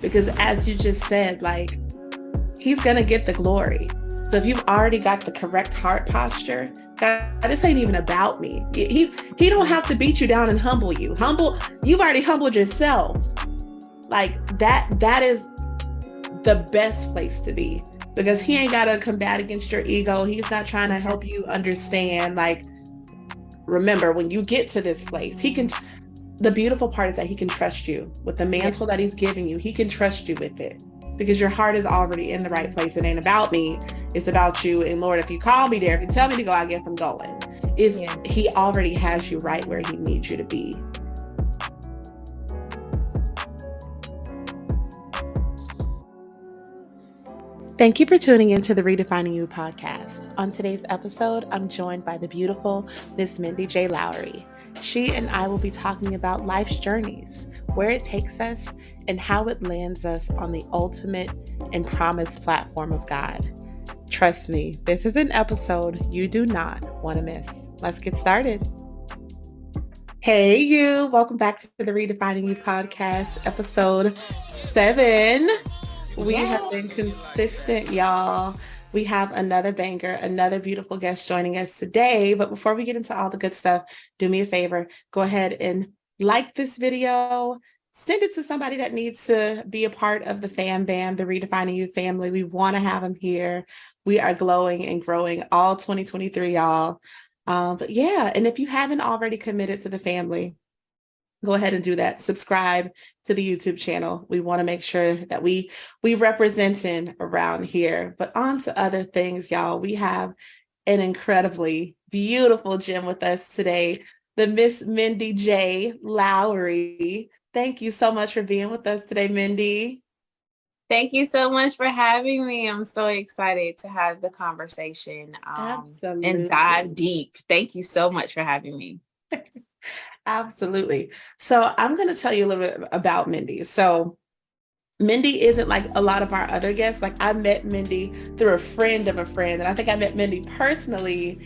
because as you just said, like, he's going to get the glory. So if you've already got the correct heart posture, God, this ain't even about me. He don't have to beat you down and humble you. You've already humbled yourself. Like that is the best place to be, because he ain't got to combat against your ego. He's not trying to help you understand. Like, remember, when you get to this place, the beautiful part is that he can trust you with the mantle that he's giving you. He can trust you with it because your heart is already in the right place. It ain't about me. It's about you. And Lord, if you call me there, if you tell me to go, I guess I'm going. He already has you right where he needs you to be. Thank you for tuning into the Redefining You podcast. On today's episode, I'm joined by the beautiful Miss Mindy J. Lowery. She and I will be talking about life's journeys, where it takes us, and how it lands us on the ultimate and promised platform of God. Trust me, this is an episode you do not want to miss. Let's get started. Hey, you. Welcome back to the Redefining You podcast, episode 7. We have been consistent, y'all. We have another banger, another beautiful guest joining us today. But before we get into all the good stuff, do me a favor, go ahead and like this video, send it to somebody that needs to be a part of the fam bam, the Redefining You family. We want to have them here. We are glowing and growing all 2023, y'all. But yeah, and if you haven't already committed to the family, go ahead and do that. Subscribe to the YouTube channel. We want to make sure that we representing around here. But on to other things, y'all. We have an incredibly beautiful gem with us today, the Miss Mindy J. Lowery. Thank you so much for being with us today, Mindy. Thank you so much for having me. I'm so excited to have the conversation and dive deep. Thank you so much for having me. Absolutely. So I'm going to tell you a little bit about Mindy. So Mindy isn't like a lot of our other guests. Like, I met Mindy through a friend of a friend. And I think I met Mindy personally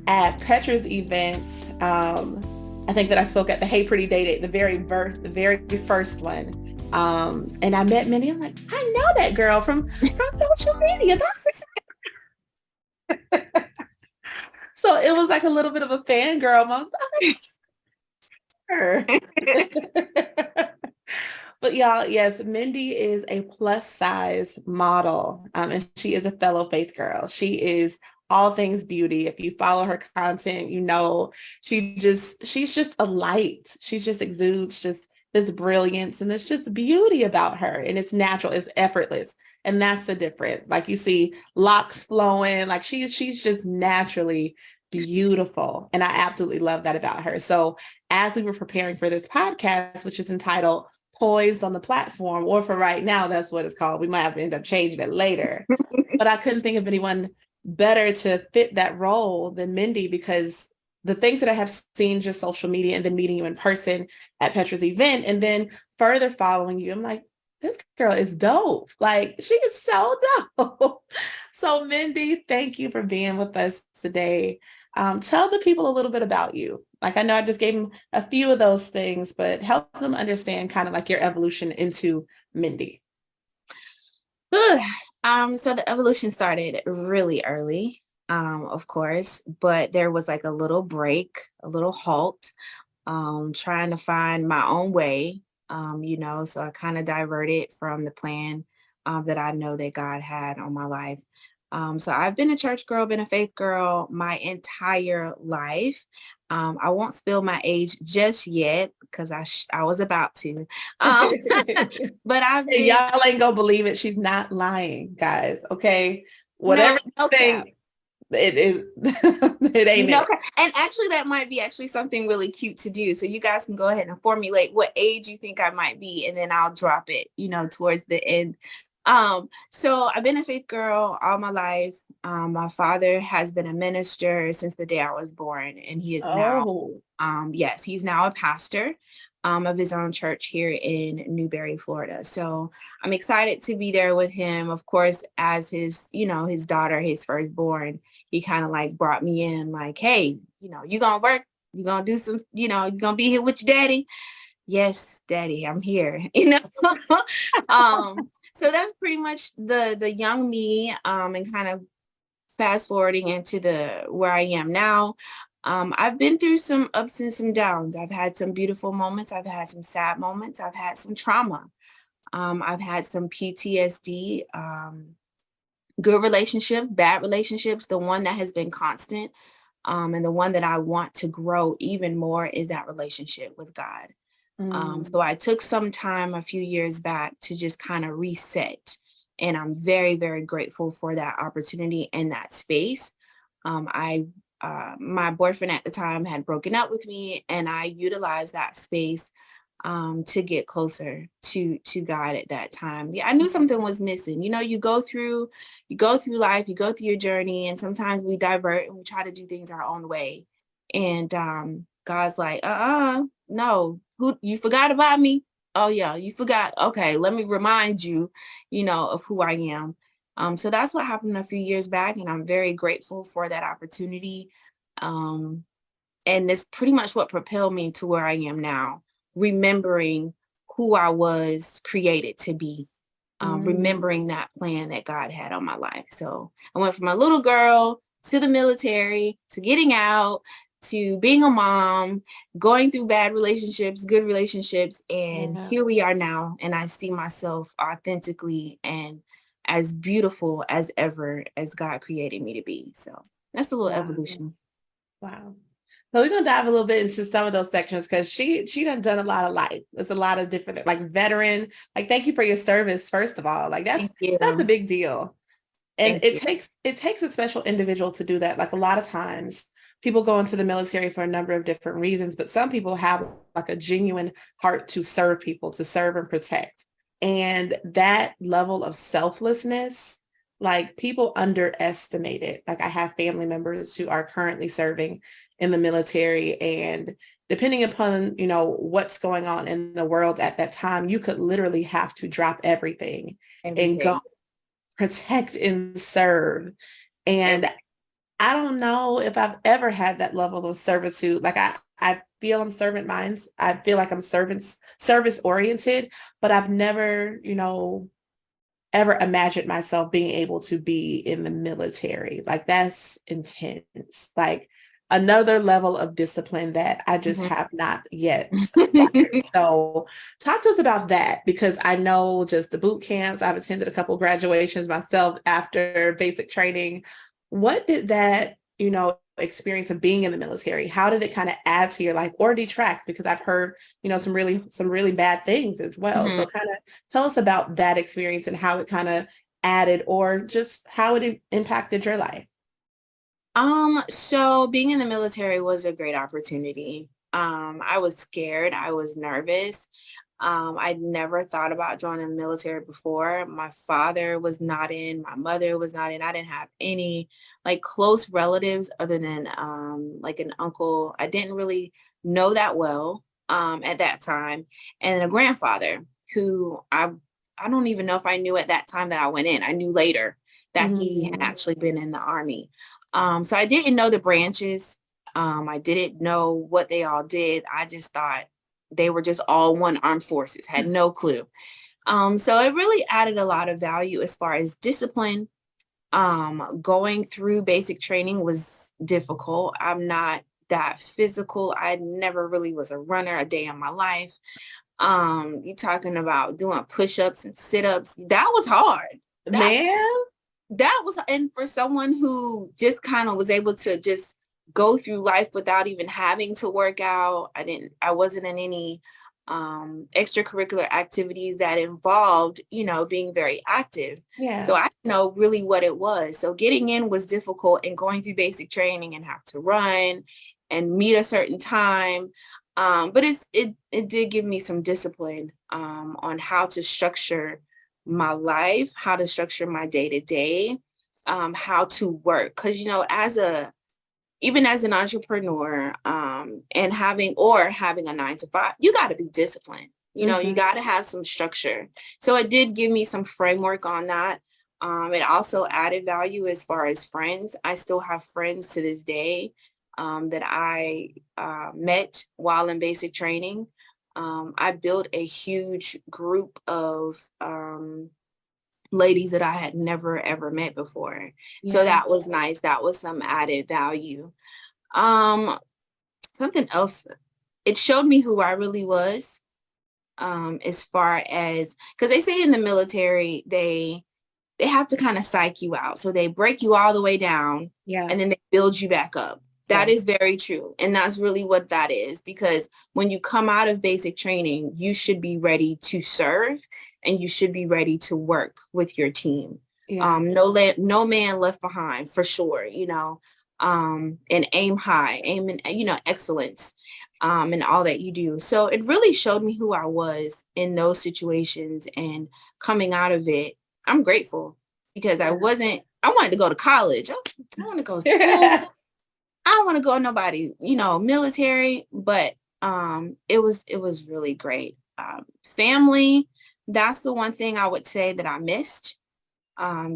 at Petra's event. I think that I spoke at the Hey Pretty Day Date, the very first one. And I met Mindy. I'm like, I know that girl from social media. So it was like a little bit of a fangirl moment. But y'all, yes, Mindy is a plus size model, and she is a fellow faith girl. She is all things beauty. If you follow her content, you know she's just a light. She just exudes just this brilliance, and there's just beauty about her, and it's natural, it's effortless, and that's the difference. Like, you see locks flowing, like she's just naturally beautiful, and I absolutely love that about her. So as we were preparing for this podcast, which is entitled Poised on the Platform, or for right now, that's what it's called. We might have to end up changing it later. But I couldn't think of anyone better to fit that role than Mindy, because the things that I have seen just social media and then meeting you in person at Petra's event and then further following you, I'm like, this girl is dope. Like, she is so dope. So Mindy, thank you for being with us today. Tell the people a little bit about you. Like, I know I just gave them a few of those things, but help them understand kind of like your evolution into Mindy. So the evolution started really early, of course, but there was like a little break, a little halt, trying to find my own way, so I kind of diverted from the plan that I know that God had on my life. So I've been a church girl, been a faith girl my entire life. I won't spill my age just yet because I was about to. But y'all ain't gonna believe it. She's not lying, guys. Okay, whatever you think, it is. It ain't it. And actually, that might be actually something really cute to do. So you guys can go ahead and formulate what age you think I might be, and then I'll drop it, towards the end. So I've been a faith girl all my life. My father has been a minister since the day I was born, and he is he's now a pastor of his own church here in Newberry, Florida. So I'm excited to be there with him. Of course, as his daughter, his firstborn, he kind of like brought me in like, hey, you gonna work, you gonna do some, you're gonna be here with your daddy. yes, daddy, I'm here. So that's pretty much the young me, and kind of fast forwarding into the where I am now. I've been through some ups and some downs. I've had some beautiful moments. I've had some sad moments. I've had some trauma. I've had some PTSD, good relationships, bad relationships. The one that has been constant, and the one that I want to grow even more is that relationship with God. So I took some time a few years back to just kind of reset. And I'm very, very grateful for that opportunity and that space. My boyfriend at the time had broken up with me, and I utilized that space to get closer to God at that time. Yeah, I knew something was missing. You go through life, you go through your journey, and sometimes we divert and we try to do things our own way. And God's like, no, who you forgot about me? Oh yeah, you forgot. Okay, let me remind you, of who I am. So that's what happened a few years back, and I'm very grateful for that opportunity. Um, and it's pretty much what propelled me to where I am now, remembering who I was created to be, remembering that plan that God had on my life. So I went from a little girl to the military, to getting out, to being a mom, going through bad relationships, good relationships, and Yeah. here we are now. And I see myself authentically and as beautiful as ever as God created me to be. So that's a little Wow. evolution. Wow. So we're gonna dive a little bit into some of those sections because she done a lot of life. It's a lot of different, like, veteran. Like, thank you for your service, first of all. Like, Thank that's a you. big deal. And Thank it you. takes a special individual to do that. Like, a lot of times people go into the military for a number of different reasons, but some people have like a genuine heart to serve people, to serve and protect. And that level of selflessness, like, people underestimate it. Like, I have family members who are currently serving in the military, and depending upon, what's going on in the world at that time, you could literally have to drop everything and go Everything. protect and serve. And Everything. I don't know if I've ever had that level of servitude. Like, I feel I'm servant minds. I feel like I'm service oriented, but I've never, ever imagined myself being able to be in the military. Like, that's intense. Like, another level of discipline that I just Mhm. have not yet acquired. So talk to us about that, because I know just the boot camps. I've attended a couple graduations myself after basic training. What did that, experience of being in the military, how did it kind of add to your life or detract? Because I've heard, some really bad things as well. So Mhm. kind of tell us about that experience and how it kind of added, or just how it impacted your life. So being in the military was a great opportunity. I was scared, I was nervous. I'd never thought about joining the military before. My father was not in, my mother was not in. I didn't have any like close relatives other than like an uncle. I didn't really know that well at that time. And a grandfather who I don't even know if I knew at that time that I went in. I knew later that he had Mhm. actually been in the army. So I didn't know the branches. I didn't know what they all did. I just thought they were just all one armed forces, had no clue. So it really added a lot of value as far as discipline. Going through basic training was difficult. I'm not that physical. I never really was a runner a day in my life. You talking about doing push-ups and sit-ups. That was hard. That Man. that was, and for someone who just kind of was able to just go through life without even having to work out. I wasn't in any extracurricular activities that involved, being very active. So Yeah. I didn't know really what it was. So getting in was difficult, and going through basic training and have to run and meet a certain time. But it did give me some discipline on how to structure my life, how to structure my day to day, how to work. Because, even as an entrepreneur, and having a 9 to 5, you got to be disciplined. You Mhm. got to have some structure. So it did give me some framework on that. It also added value as far as friends. I still have friends to this day that I met while in basic training. I built a huge group of ladies that I had never ever met before. So that was nice. That was some added value. Something else, it showed me who I really was. As far as, because they say in the military, they have to kind of psych you out. So they break you all the way down, and then they build you back up. That is very true. And that's really what that is, because when you come out of basic training, you should be ready to serve, and you should be ready to work with your team. No man left behind, for sure, and aim high, aim in, excellence, and all that you do. So it really showed me who I was in those situations, and coming out of it, I'm grateful, because I wanted to go to college. I want to go to school. I don't want to go to nobody, military, but it was really great. Family, that's the one thing I would say that I missed.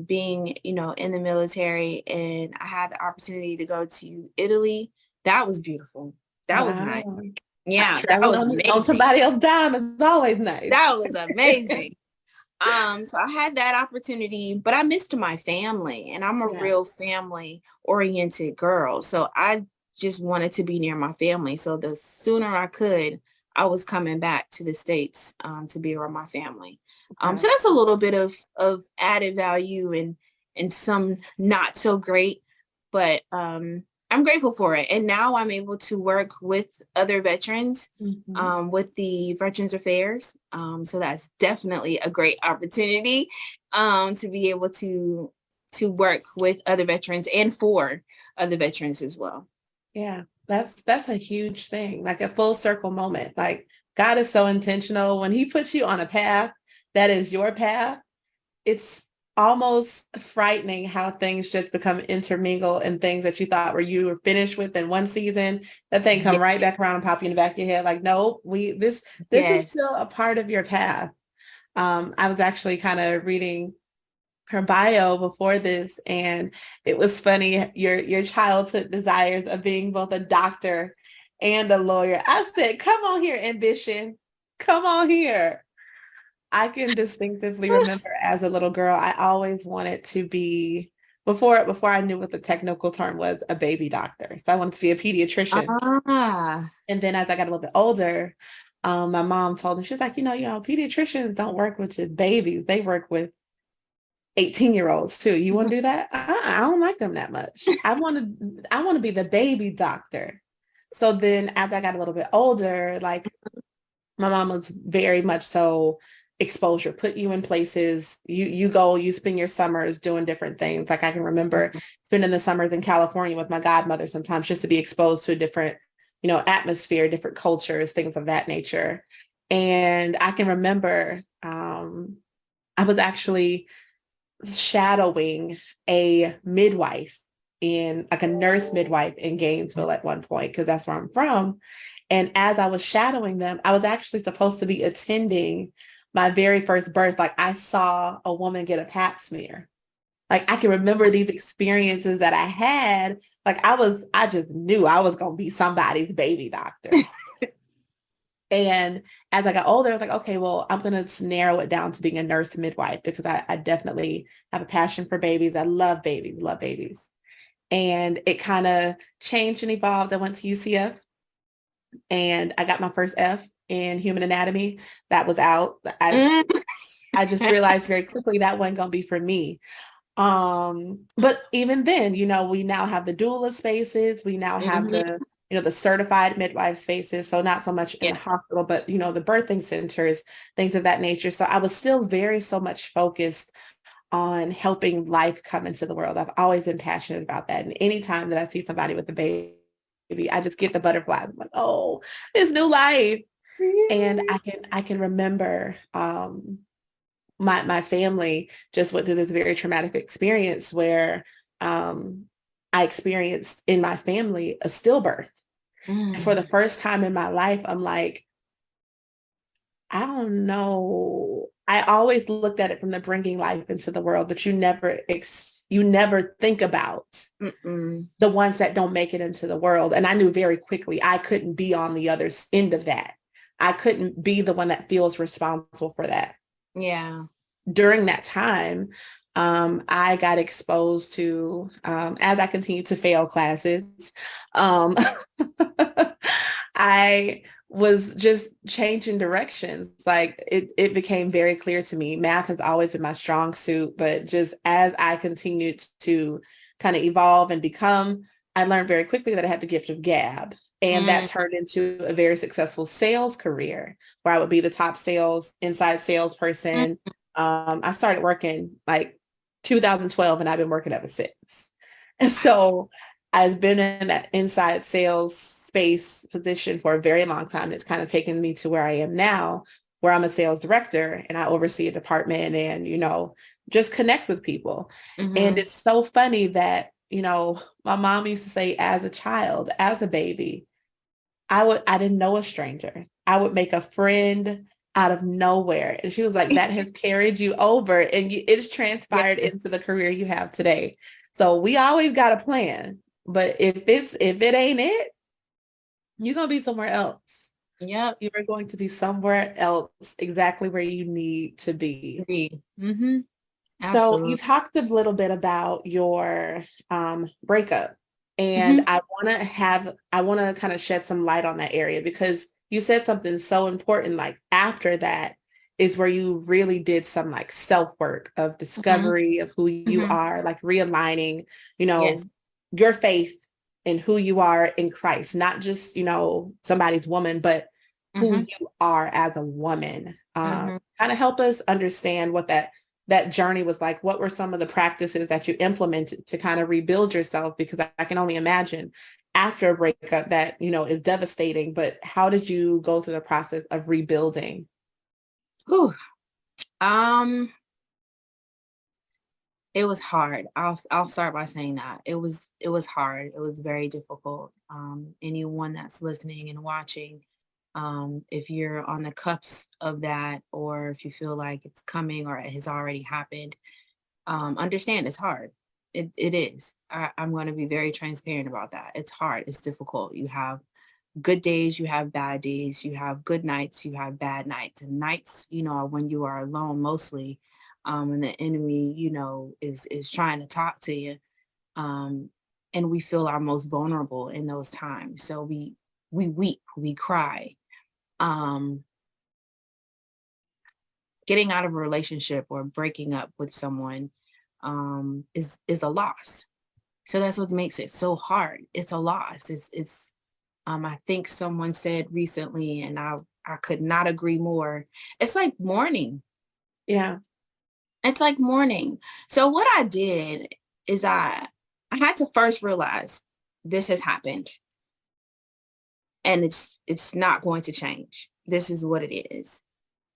Being, in the military, and I had the opportunity to go to Italy. That was beautiful. That was nice. Yeah, that was amazing. On somebody else's dime is always nice. That was amazing. So I had that opportunity, but I missed my family, and I'm a real family oriented girl. So I just wanted to be near my family. So the sooner I could, I was coming back to the States to be around my family. So that's a little bit of added value, and some not so great, but I'm grateful for it. And now I'm able to work with other veterans, with the Veterans Affairs. So that's definitely a great opportunity to be able to work with other veterans and for other veterans as well. Yeah, that's a huge thing, like a full circle moment. Like, God is so intentional. When he puts you on a path that is your path, it's almost frightening how things just become intermingled, and things that you thought you were finished with in one season, that thing come right back around and pop you in the back of your head. Like, no, this is still a part of your path. I was actually kind of reading her bio before this, and it was funny, your childhood desires of being both a doctor and a lawyer. I said, come on here, ambition. Come on here. I can distinctively remember as a little girl, I always wanted to be, before I knew what the technical term was, a baby doctor. So I wanted to be a pediatrician. And then as I got a little bit older, my mom told me, she's like, pediatricians don't work with just babies. They work with 18-year-olds too. You want to do that? I don't like them that much. I want to be the baby doctor. So then as I got a little bit older, like, my mom was very much so exposure, put you in places, you go, you spend your summers doing different things. Like, I can remember spending the summers in California with my godmother sometimes, just to be exposed to a different, atmosphere, different cultures, things of that nature. And I can remember I was actually shadowing a midwife, like a nurse midwife in Gainesville at one point, because that's where I'm from. And as I was shadowing them, I was actually supposed to be attending my very first birth. Like, I saw a woman get a pap smear. Like, I can remember these experiences that I had. Like, I just knew I was going to be somebody's baby doctor. And as I got older, I was like, okay, well, I'm going to narrow it down to being a nurse midwife, because I definitely have a passion for babies. I love babies. And it kind of changed and evolved. I went to UCF, and I got my first F in human anatomy. That was out. I just realized very quickly that wasn't going to be for me. But even then, we now have the doula spaces. We now have the certified midwife spaces. So not so much in the hospital, but, the birthing centers, things of that nature. So I was still so much focused on helping life come into the world. I've always been passionate about that. And anytime that I see somebody with a baby, I just get the butterflies. I'm like, oh, it's new life. And I can remember my family just went through this very traumatic experience where I experienced in my family a stillbirth. For the first time in my life, I'm like, I don't know. I always looked at it from the bringing life into the world, but you never think about the ones that don't make it into the world. And I knew very quickly I couldn't be on the other end of that. I couldn't be the one that feels responsible for that. Yeah. During that time, I got exposed to, as I continued to fail classes, um, I was just changing directions. Like it became very clear to me. Math has always been my strong suit, but just as I continued to kind of evolve and become, I learned very quickly that I had the gift of gab. And that turned into a very successful sales career where I would be the top inside salesperson. I started working like 2012 and I've been working ever since. And so I've been in that inside sales space position for a very long time. It's kind of taken me to where I am now, where I'm a sales director and I oversee a department and, just connect with people. And it's so funny that, my mom used to say as a child, as a baby, I didn't know a stranger. I would make a friend out of nowhere. And she was like, that has carried you over and it's transpired into the career you have today. So we always got a plan, but if it ain't it, you're going to be somewhere else. Yep. You are going to be somewhere else, exactly where you need to be. Mm-hmm. So you talked a little bit about your breakup. And I want to kind of shed some light on that area because you said something so important. Like after that is where you really did some like self-work of discovery of who you are, like realigning, your faith in who you are in Christ, not just, somebody's woman, but who you are as a woman. Kind of help us understand what that journey was like. What were some of the practices that you implemented to kind of rebuild yourself? Because I can only imagine after a breakup that, is devastating, but how did you go through the process of rebuilding? Whew. It was hard. I'll start by saying that. It was hard. It was very difficult. Anyone that's listening and watching, if you're on the cusp of that, or if you feel like it's coming or it has already happened, understand it's hard. It is. I'm going to be very transparent about that. It's hard. It's difficult. You have good days, you have bad days, you have good nights, you have bad nights. And nights, are when you are alone mostly, and the enemy, is trying to talk to you. And we feel our most vulnerable in those times. So we weep, we cry. Getting out of a relationship or breaking up with someone is a loss. So that's what makes it so hard. It's a loss. It's I think someone said recently, and I could not agree more. It's like mourning. Yeah. It's like mourning. So what I did is I had to first realize this has happened and it's not going to change. This is what it is.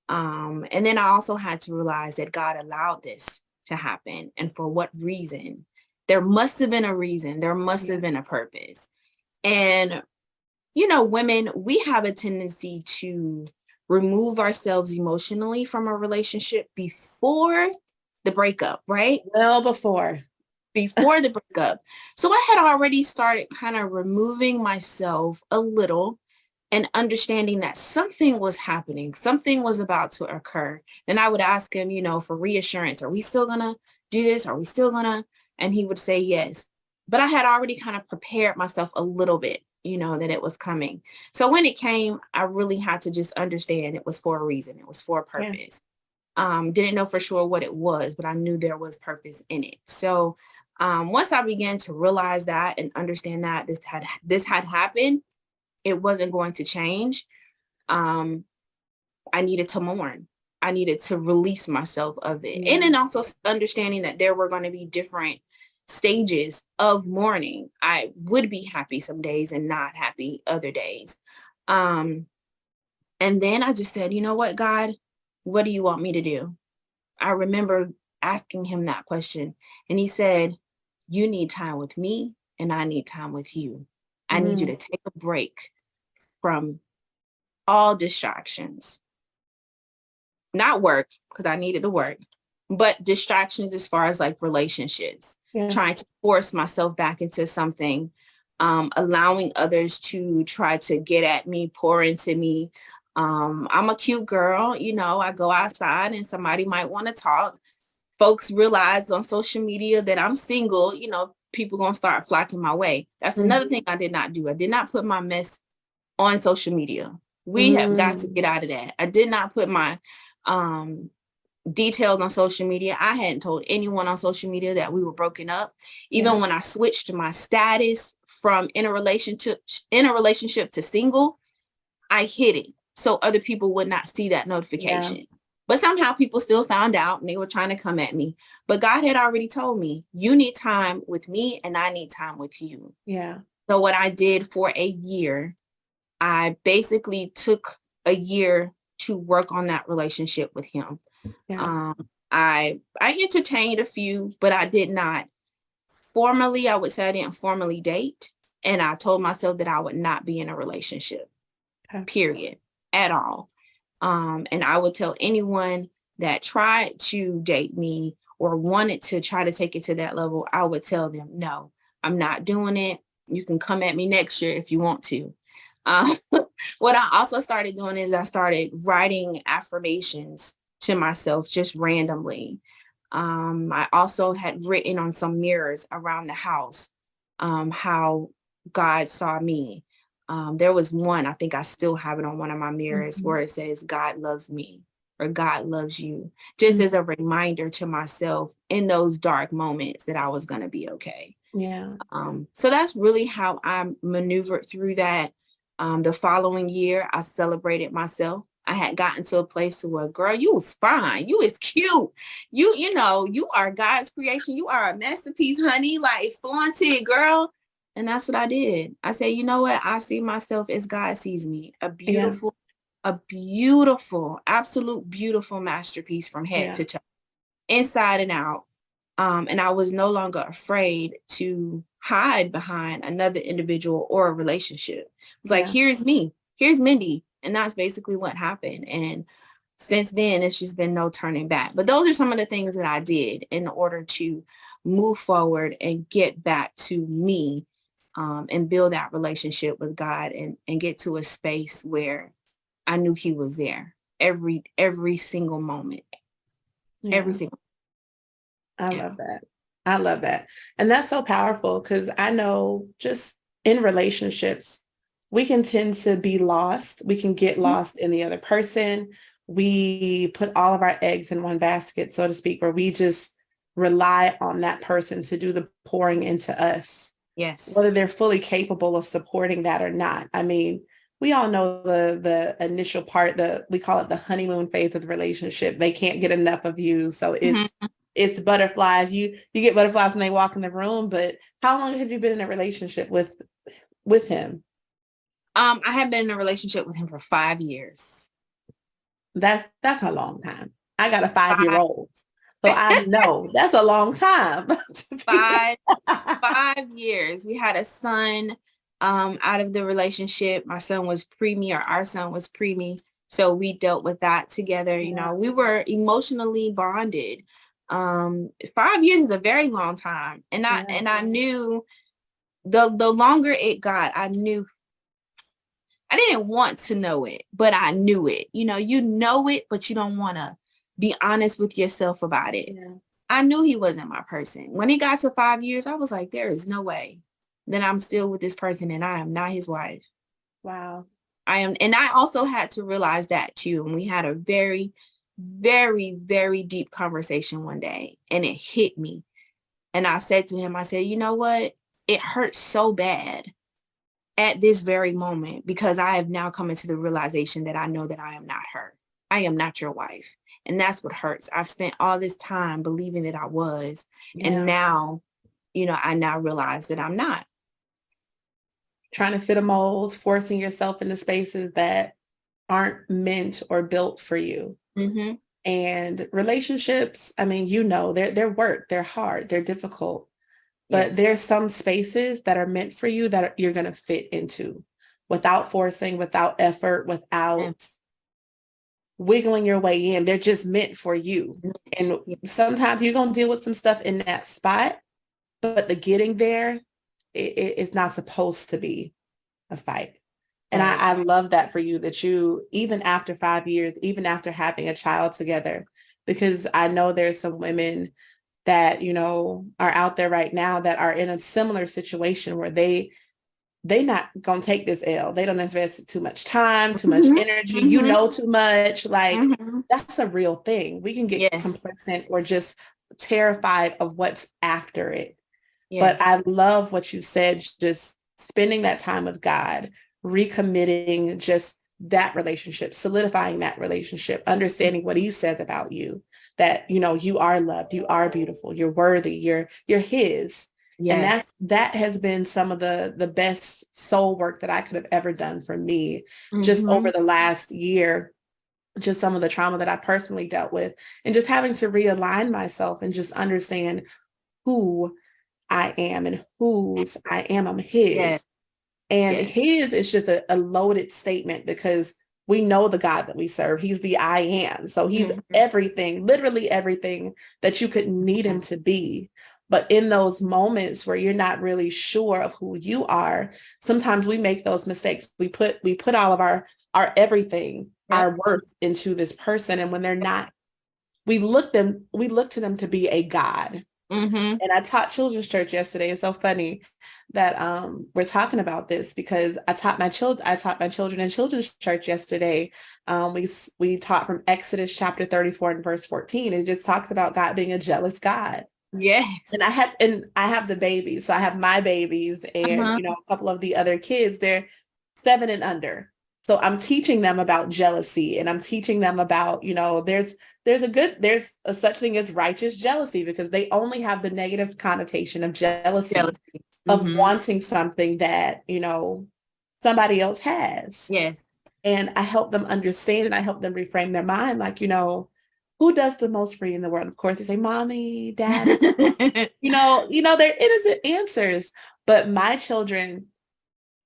And then I also had to realize that God allowed this to happen, and for what reason. There must have been a reason. There must have been a purpose. And, women, we have a tendency to remove ourselves emotionally from a relationship before the breakup, right? Well, before the breakup. So I had already started kind of removing myself a little and understanding that something was happening, something was about to occur. Then I would ask him, for reassurance, are we still gonna do this? Are we still gonna? And he would say yes. But I had already kind of prepared myself a little bit, that it was coming. So when it came, I really had to just understand it was for a reason. It was for a purpose. Didn't know for sure what it was, but I knew there was purpose in it. So once I began to realize that and understand that this had happened, it wasn't going to change. I needed to mourn. I needed to release myself of it. And then also understanding that there were going to be different stages of mourning. I would be happy some days and not happy other days. And then I just said, you know what, God, what do you want me to do? I remember asking him that question, and he said, you need time with me and I need time with you. I need you to take a break from all distractions, not work, because I needed to work, but distractions as far as like relationships, trying to force myself back into something, allowing others to try to get at me, pour into me, I'm a cute girl, you know, I go outside and somebody might want to talk. Folks realize on social media that I'm single, you know, people gonna start flocking my way. That's another thing I did not do. I did not put my mess on social media. We have got to get out of that. I did not put my details on social media. I hadn't told anyone on social media that we were broken up. Even when I switched my status from in a relationship to single, I hid it so other people would not see that notification. Yeah. But somehow people still found out and they were trying to come at me. But God had already told me, you need time with me and I need time with you. Yeah. So what I did for a year, I basically took a year to work on that relationship with him. Yeah. I entertained a few, but I did not formally, I would say I didn't formally date. And I told myself that I would not be in a relationship, period, at all. And I would tell anyone that tried to date me or wanted to try to take it to that level, I would tell them, no, I'm not doing it. You can come at me next year if you want to. What I also started doing is I started writing affirmations to myself just randomly. I also had written on some mirrors around the house how God saw me. There was one, I think I still have it on one of my mirrors where it says, God loves me or God loves you, just as a reminder to myself in those dark moments that I was going to be okay. Yeah. So that's really how I maneuvered through that. The following year, I celebrated myself. I had gotten to a place to where, girl, you was fine. You is cute. You know, you are God's creation. You are a masterpiece, honey. Like, flaunt it, girl. And that's what I did. I said, you know what? I see myself as God sees me. A beautiful, absolute beautiful masterpiece from head to toe, inside and out. And I was no longer afraid to hide behind another individual or a relationship. It's like, here's me, here's Mindy. And that's basically what happened. And since then, it's just been no turning back. But those are some of the things that I did in order to move forward and get back to me, and build that relationship with God and get to a space where I knew he was there every single moment, every single. I love that. I love that. And that's so powerful because I know just in relationships, we can tend to be lost. We can get lost in the other person. We put all of our eggs in one basket, so to speak, where we just rely on that person to do the pouring into us. Yes. Whether they're fully capable of supporting that or not. I mean, we all know the initial part, we call it the honeymoon phase of the relationship. They can't get enough of you. So it's butterflies. You get butterflies when they walk in the room, but how long have you been in a relationship with him? I have been in a relationship with him for 5 years. That's a long time. I got a 5-year-old. So I know that's a long time. 5 years. We had a son out of the relationship. My son was preemie, or our son was preemie. So we dealt with that together. You know, we were emotionally bonded. 5 years is a very long time. And I knew the longer it got, I knew I didn't want to know it, but I knew it. You know it, but you don't want to be honest with yourself about it. Yeah. I knew he wasn't my person. When it got to 5 years, I was like, there is no way that I'm still with this person and I am not his wife. Wow. I am. And I also had to realize that too. And we had a very, very, very deep conversation one day and it hit me. And I said to him, I said, you know what? It hurts so bad at this very moment because I have now come into the realization that I know that I am not her. I am not your wife. And that's what hurts. I've spent all this time believing that I was. Yeah. And now, I now realize that I'm not. Trying to fit a mold, forcing yourself into spaces that aren't meant or built for you. Mm-hmm. And relationships, I mean, they're work, they're hard, they're difficult. But there's some spaces that are meant for you that you're going to fit into without forcing, without effort, without wiggling your way in. They're just meant for you. And sometimes you're going to deal with some stuff in that spot, but the getting there, it's not supposed to be a fight. And I love that for you, that you, even after 5 years, even after having a child together, because I know there's some women that, you know, are out there right now that are in a similar situation where they not gonna take this L. They don't invest too much time, too much energy, you know, too much. Like that's a real thing. We can get complacent or just terrified of what's after it. But I love what you said, just spending that time with God, recommitting just that relationship, solidifying that relationship, understanding what he says about you, that, you know, you are loved, you are beautiful, you're worthy, you're his. And that has been some of the best soul work that I could have ever done for me just over the last year, just some of the trauma that I personally dealt with, and just having to realign myself and just understand who I am and whose I am. I'm his. And his is just a loaded statement because we know the God that we serve. He's the I am. So he's everything, literally everything that you could need him to be. But in those moments where you're not really sure of who you are, sometimes we make those mistakes. We put all of our everything, our worth into this person. And when they're not, we look to them to be a God. And I taught children's church yesterday. It's so funny that we're talking about this because I taught my children in children's church yesterday. We taught from Exodus chapter 34 and verse 14. It just talks about God being a jealous God. And I have the babies. So I have my babies and you know, a couple of the other kids, they're 7 and under. So I'm teaching them about jealousy, and I'm teaching them about, you know, there's a such thing as righteous jealousy, because they only have the negative connotation of jealousy. Of wanting something that, you know, somebody else has. And I help them understand, and I help them reframe their mind, like, you know, who does the most for you in the world? Of course, they say, mommy, daddy. you know, they're innocent answers. But my children,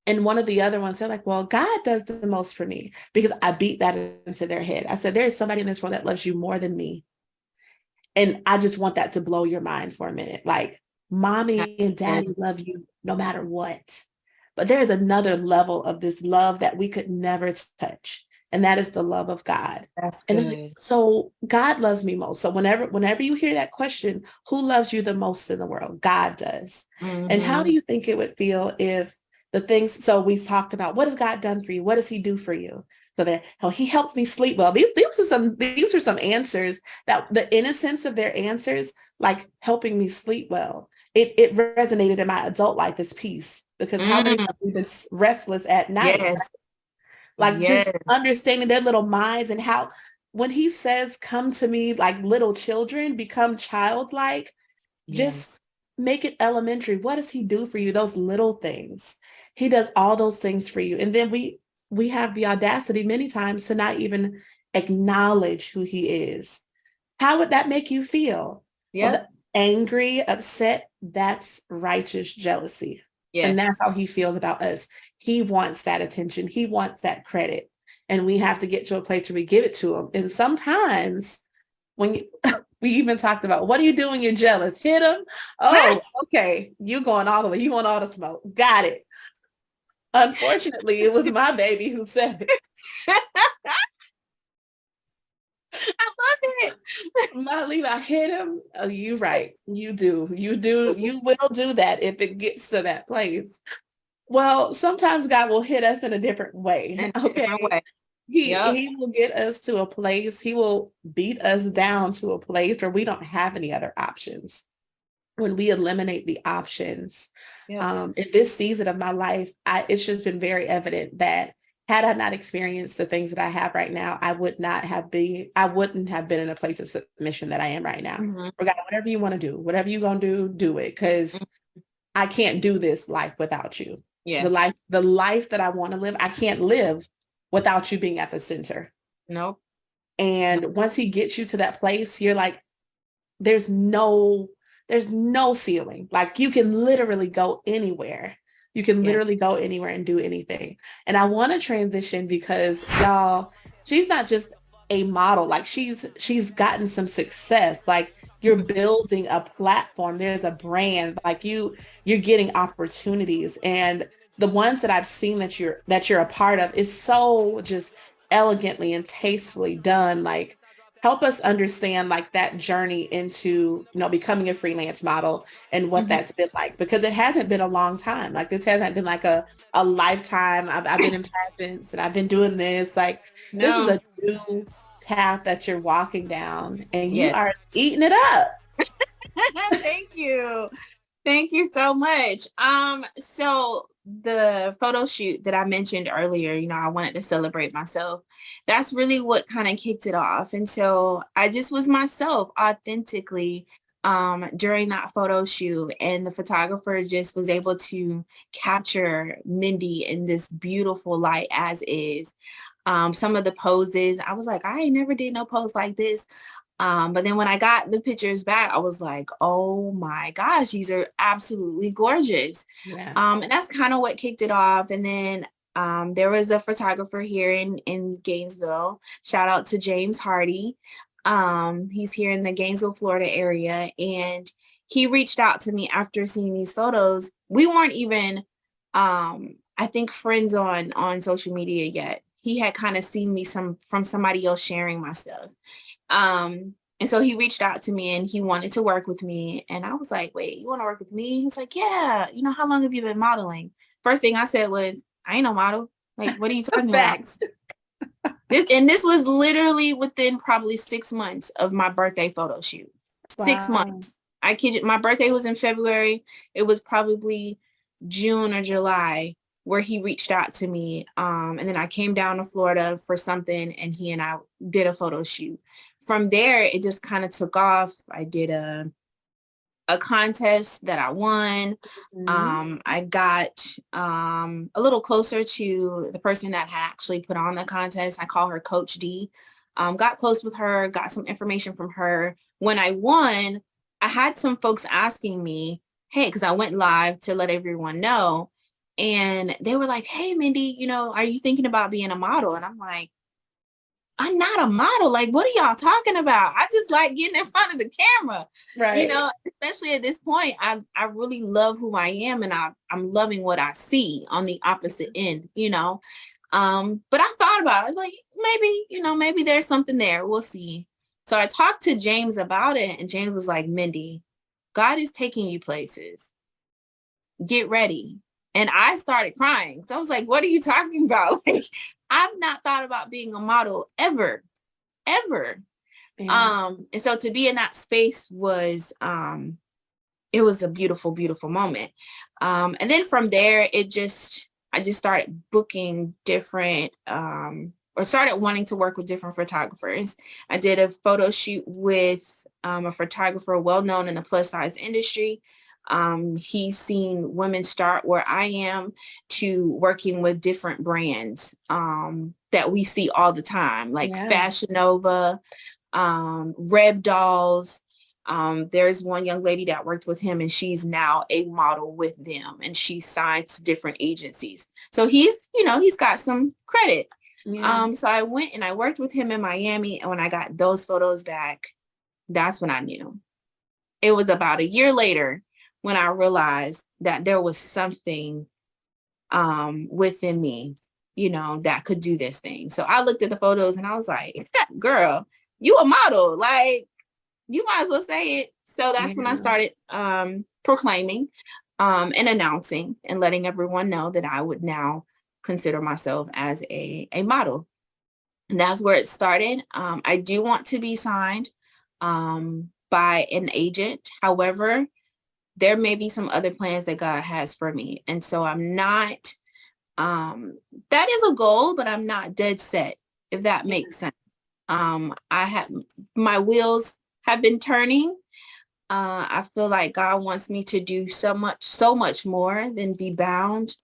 and one of the other ones, they're like, well, God does the most for me, because I beat that into their head. I said, there is somebody in this world that loves you more than me. And I just want that to blow your mind for a minute. Like, mommy and daddy love you no matter what. But there's another level of this love that we could never touch. And that is the love of God. And so God loves me most. So whenever you hear that question, who loves you the most in the world? God does. And how do you think it would feel if the things, so we talked about, what has God done for you? What does he do for you? So that he helps me sleep well. These are some answers that the innocence of their answers, like helping me sleep well. It resonated in my adult life as peace, because how many have we been restless at night? Like just understanding their little minds, and how when he says, come to me like little children, become childlike, just make it elementary. What does he do for you? Those little things. He does all those things for you. And then we have the audacity many times to not even acknowledge who he is. How would that make you feel? Well, angry, upset, that's righteous jealousy. And that's how he feels about us. He wants that attention. He wants that credit. And we have to get to a place where we give it to him. And sometimes when we even talked about, what do you do when you're jealous? Hit him. Oh, okay. You going all the way. You want all the smoke. Got it. Unfortunately, it was my baby who said it. I love it. My Levi, I hit him. Oh, you right. You do. You will do that if it gets to that place. Well, sometimes God will hit us in a different way. He will get us to a place. He will beat us down to a place where we don't have any other options. When we eliminate the options, in this season of my life, it's just been very evident that had I not experienced the things that I have right now, I wouldn't have been in a place of submission that I am right now. God, whatever you want to do, whatever you're going to do it. Because I can't do this life without you. The life that I want to live, I can't live without you being at the center. And once he gets you to that place, you're like, there's no ceiling. Like, you can literally go anywhere. You can literally go anywhere and do anything. And I want to transition because, y'all, she's not just a model. Like, she's gotten some success. Like, you're building a platform. There's a brand. Like, you're getting opportunities. And the ones that I've seen that you're a part of is so just elegantly and tastefully done. Like, help us understand like that journey into, becoming a freelance model and what Mhm. that's been like, because it hasn't been a long time. Like, this hasn't been like a lifetime. I've been in pageants and I've been doing this. Like, this is No. a new path that you're walking down and you Yes. are eating it up. Thank you. Thank you so much. So the photo shoot that I mentioned earlier, I wanted to celebrate myself. That's really what kind of kicked it off. And so I just was myself authentically during that photo shoot, and the photographer just was able to capture Mindy in this beautiful light as is. Some of the poses, I was like, I ain't never did no pose like this. But then when I got the pictures back, I was like, oh my gosh, these are absolutely gorgeous. Yeah. And that's kind of what kicked it off. And then there was a photographer here in Gainesville. Shout out to James Hardy. He's here in the Gainesville, Florida area. And he reached out to me after seeing these photos. We weren't even, I think, friends on social media yet. He had kind of seen me from somebody else sharing my stuff. And so he reached out to me and he wanted to work with me. And I was like, wait, you want to work with me? He's like, yeah. How long have you been modeling? First thing I said was, I ain't no model. Like, what are you talking about? Facts. This was literally within probably 6 months of my birthday photo shoot. 6 months. Wow. I kid you, my birthday was in February. It was probably June or July where he reached out to me. And then I came down to Florida for something and he and I did a photo shoot. From there, it just kind of took off. I did a contest that I won. I got a little closer to the person that had actually put on the contest. I call her Coach D. Got close with her, got some information from her. When I won, I had some folks asking me, hey, because I went live to let everyone know. And they were like, hey, Mindy, are you thinking about being a model? And I'm like, I'm not a model. Like, what are y'all talking about? I just like getting in front of the camera, Right. Especially at this point, I really love who I am and I'm loving what I see on the opposite end, But I thought about it. I was like, maybe there's something there. We'll see. So I talked to James about it and James was like, Mindy, God is taking you places. Get ready. And I started crying. So I was like, what are you talking about? Like, I've not thought about being a model ever. Yeah. And so to be in that space was it was a beautiful, beautiful moment. And then from there, I just started booking different or started wanting to work with different photographers. I did a photo shoot with a photographer well known in the plus size industry. He's seen women start where I am to working with different brands that we see all the time, like Fashion Nova, Reb Dolls. There's one young lady that worked with him and she's now a model with them and she's signed to different agencies. So he's got some credit. Yeah. So I went and I worked with him in Miami. And when I got those photos back, that's when I knew. It was about a year later when I realized that there was something within me, that could do this thing. So I looked at the photos and I was like, girl, you a model, like you might as well say it. So that's when I started proclaiming and announcing and letting everyone know that I would now consider myself as a model. And that's where it started. I do want to be signed by an agent. However, there may be some other plans that God has for me. And so I'm not, that is a goal, but I'm not dead set, if that makes sense. I have, my wheels have been turning. I feel like God wants me to do so much more than be bound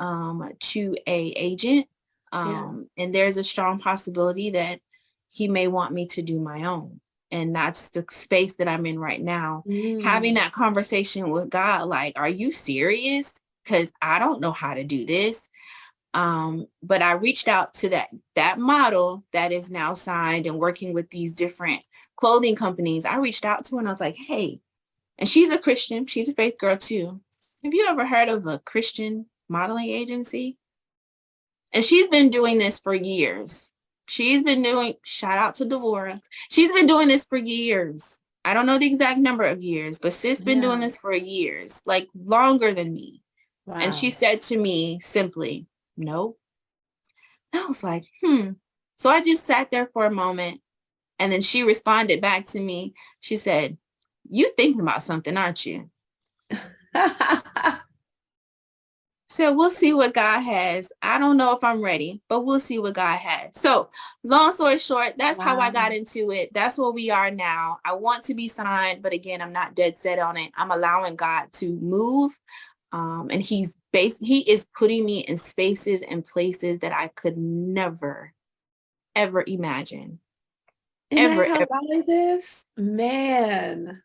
to a agent. And there's a strong possibility that he may want me to do my own. And that's the space that I'm in right now. Having that conversation with God, like, are you serious? Because I don't know how to do this. But I reached out to that model that is now signed and working with these different clothing companies. I reached out to her and I was like, hey, and she's a Christian. She's a faith girl too. Have you ever heard of a Christian modeling agency. And she's been doing this for years. Shout out to Devora. She's been doing this for years. I don't know the exact number of years, but sis been doing this for years, like longer than me. Wow. And she said to me simply, no. And I was like, So I just sat there for a moment. And then she responded back to me. She said, you thinking about something, aren't you? So we'll see what God has. I don't know if I'm ready, but we'll see what God has. So long story short, that's how I got into it. That's where we are now. I want to be signed, but again, I'm not dead set on it. I'm allowing God to move. And he is putting me in spaces and places that I could never, ever imagine. Ever. Like this? Man.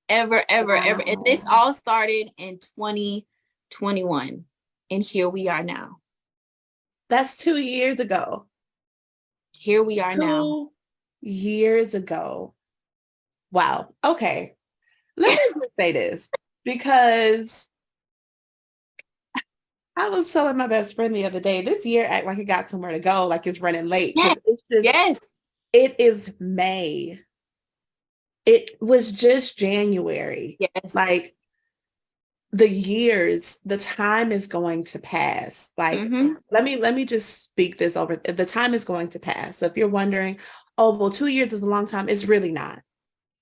Ever. And this all started in 2021. And here we are now. That's 2 years ago. Here we are now. 2 years ago. Wow. Okay. Let me just say this, because I was telling my best friend the other day, this year act like it got somewhere to go, like it's running late. Yes. It is May. It was just January. Yes. Like the time is going to pass. Like, let me just speak this over. The time is going to pass. So if you're wondering, oh, well, 2 years is a long time. It's really not.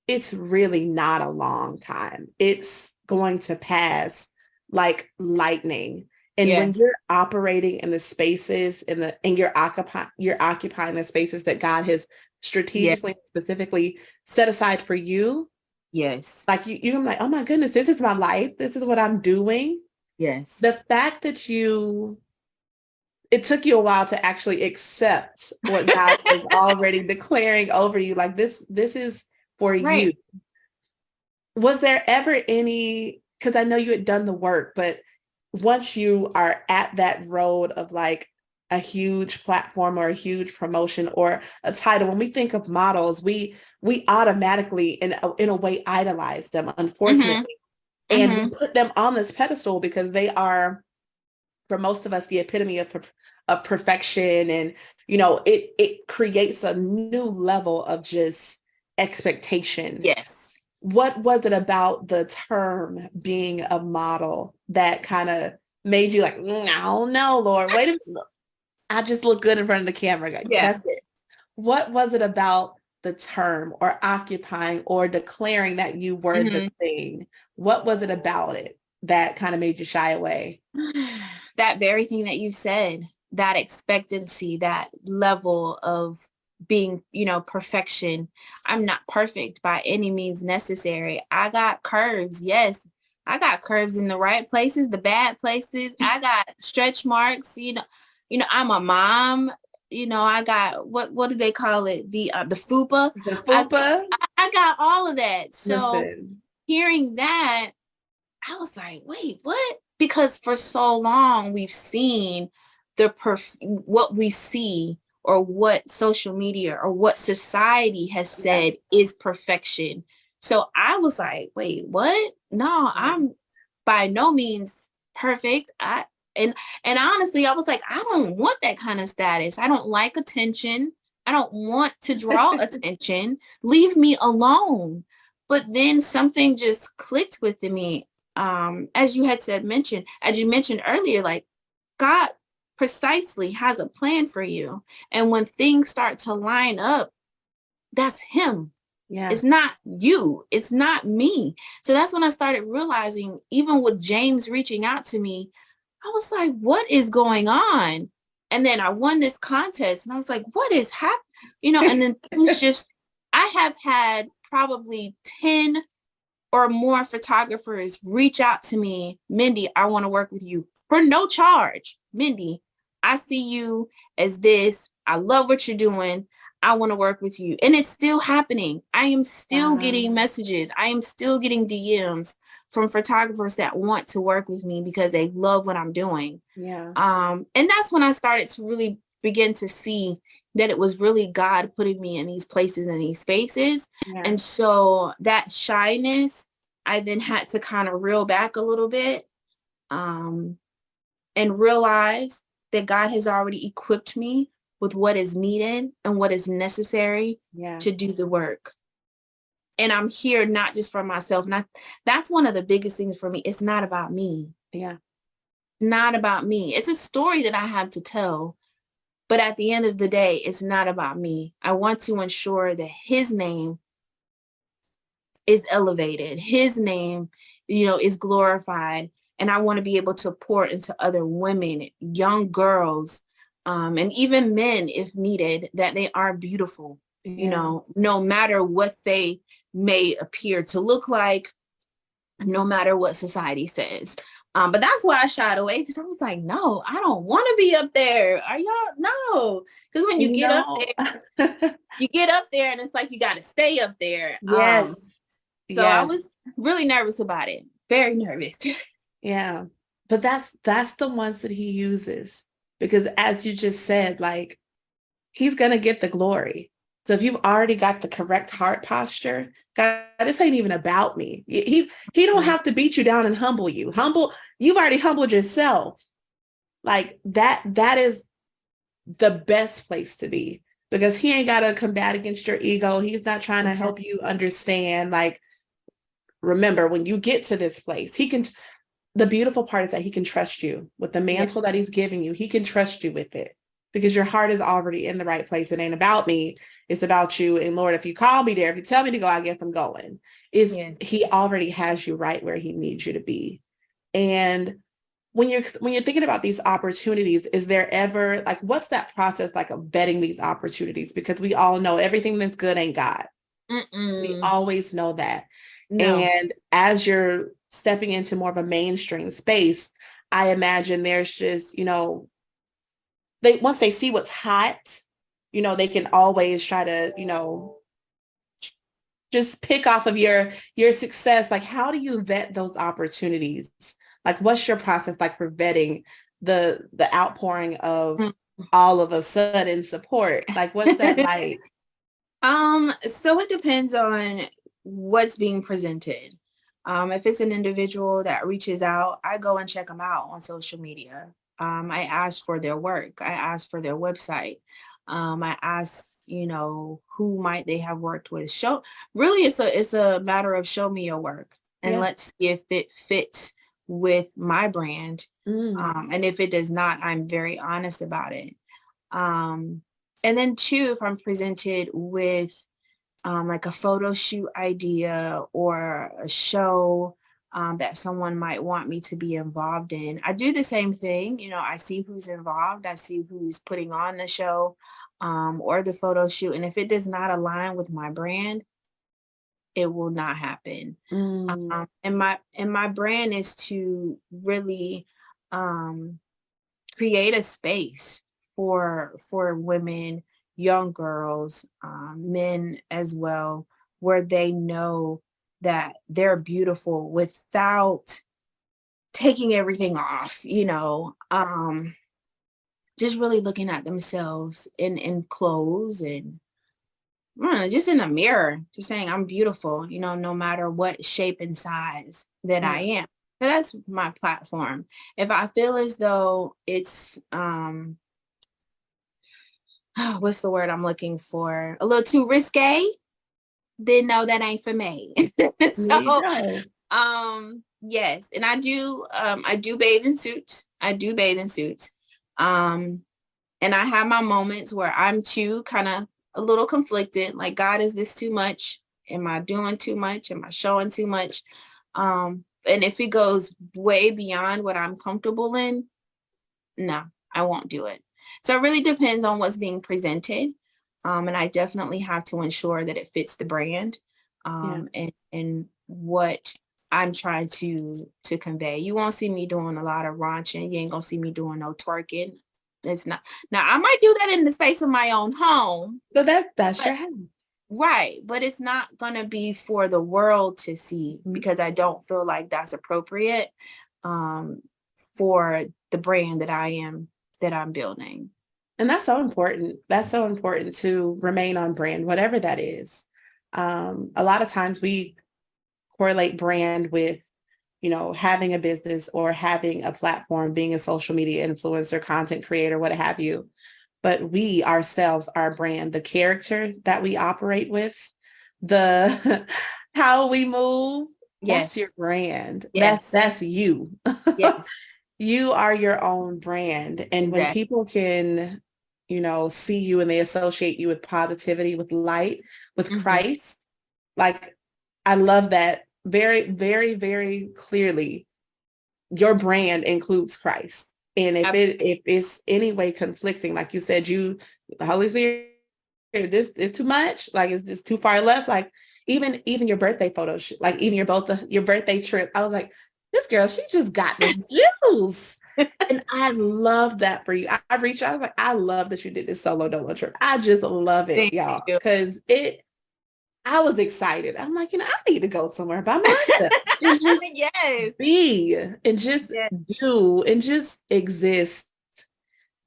It's really not a long time. It's going to pass like lightning. And when you're operating in the spaces and you're occupying the spaces that God has strategically, specifically set aside for you. Yes. Like you're like, oh my goodness, this is my life. This is what I'm doing. Yes. The fact that it took you a while to actually accept what God was already declaring over you. Like this is for you. Was there ever any, because I know you had done the work, but once you are at that road of like a huge platform or a huge promotion or a title, when we think of models, we automatically in a way idolize them, unfortunately. And we put them on this pedestal because they are, for most of us, the epitome of perfection. And, it creates a new level of just expectation. Yes. What was it about the term being a model that kind of made you like, no, Lord, wait a minute. I just look good in front of the camera. That's it. What was it about the term or occupying or declaring that you were the thing? What was it about it that kind of made you shy away? That very thing that you said, that expectancy, that level of being, perfection. I'm not perfect by any means necessary. I got curves. Yes. I got curves in the right places, the bad places. I got stretch marks, I'm a mom. I got what do they call it? The FUPA. The FUPA. I got all of that. So hearing that, I was like, wait, what? Because for so long we've seen what we see or what social media or what society has said is perfection. So I was like, wait, what? No, I'm by no means perfect. And honestly, I was like, I don't want that kind of status. I don't like attention. I don't want to draw attention. Leave me alone. But then something just clicked within me. As you mentioned earlier, like God precisely has a plan for you. And when things start to line up, that's him. Yeah. It's not you. It's not me. So that's when I started realizing, even with James reaching out to me, I was like, what is going on? And then I won this contest and I was like, what is happening? And then things just, I have had probably 10 or more photographers reach out to me. Mindy, I want to work with you for no charge. Mindy, I see you as this. I love what you're doing. I want to work with you. And it's still happening. I am still getting messages. I am still getting DMs from photographers that want to work with me because they love what I'm doing. Yeah. And that's when I started to really begin to see that it was really God putting me in these places and these spaces. Yeah. And so that shyness, I then had to kind of reel back a little bit. and realize that God has already equipped me with what is needed and what is necessary to do the work. And I'm here not just for myself. Not that's one of the biggest things for me. It's not about me. Yeah. It's not about me. It's a story that I have to tell. But at the end of the day, it's not about me. I want to ensure that his name is elevated. His name, is glorified. And I want to be able to pour into other women, young girls, and even men, if needed, that they are beautiful, no matter what they may appear to look like, no matter what society says. But that's why I shied away, because I was like, no, I don't want to be up there. Are y'all? No. Because when you get up there, you get up there and it's like you got to stay up there. Yes. So I was really nervous about it. Very nervous. Yeah. But that's the ones that he uses, because as you just said, like, he's going to get the glory. So if you've already got the correct heart posture, God, this ain't even about me. He don't have to beat you down and humble you. You've already humbled yourself. Like that is the best place to be, because he ain't got to combat against your ego. He's not trying to help you understand. Like, remember, when you get to this place, the beautiful part is that he can trust you with the mantle that he's giving you. He can trust you with it, because your heart is already in the right place. It ain't about me. It's about you. And Lord, if you call me there, if you tell me to go, I guess I'm going. He already has you right where he needs you to be. And when you're thinking about these opportunities, is there ever, like, what's that process like of vetting these opportunities? Because we all know everything that's good ain't God. We always know that. No. And as you're stepping into more of a mainstream space, I imagine there's just, once they see what's hot, they can always try to, just pick off of your success. Like, how do you vet those opportunities? Like, what's your process like for vetting the outpouring of all of a sudden support? Like, what's that like? So it depends on what's being presented. If it's an individual that reaches out, I go and check them out on social media. I ask for their work. I ask for their website. I ask, who might they have worked with. Really, it's a matter of show me your work, and let's see if it fits with my brand. And if it does not, I'm very honest about it. And then two, if I'm presented with like a photo shoot idea or a show that someone might want me to be involved in, I do the same thing. I see who's involved. I see who's putting on the show or the photo shoot. And if it does not align with my brand, it will not happen. And my brand is to really create a space for women, young girls, men as well, where they know that they're beautiful without taking everything off, just really looking at themselves in clothes and just in the mirror, just saying I'm beautiful, no matter what shape and size that I am. So that's my platform. If I feel as though it's what's the word I'm looking for? A little too risque, then no, that ain't for me. So yes, and I do bathe in suits. And I have my moments where I'm too kind of a little conflicted, like, God, is this too much? Am I doing too much? Am I showing too much? And if it goes way beyond what I'm comfortable in, no, I won't do it. So it really depends on what's being presented. And I definitely have to ensure that it fits the brand and what I'm trying to convey. You won't see me doing a lot of raunching. You ain't gonna see me doing no twerking. It's not. Now, I might do that in the space of my own home. But that's your house. Right. But it's not going to be for the world to see, because I don't feel like that's appropriate for the brand that I'm building. And that's so important. That's so important to remain on brand, whatever that is. A lot of times we correlate brand with having a business or having a platform, being a social media influencer, content creator, what have you. But we ourselves, our brand, the character that we operate with, the how we move, that's your Yes. brand. Yes. That's you. Yes. You are your own brand. And when Exactly. people can, see you and they associate you with positivity, with light, with Hmm. Christ, like I love that very, very, very clearly. Your brand includes Christ. And if it's any way conflicting, like you said, the Holy Spirit, this is too much, like it's too far left. Like even your birthday photos, like even your birthday trip, I was like, this girl, she just got the juice. And I love that for you. I reached out, I was like, I love that you did this solo dolo trip. I just love it, Thank y'all, you. because I was excited. I'm like, I need to go somewhere by myself and just Yes. be and just Yes. do and just exist.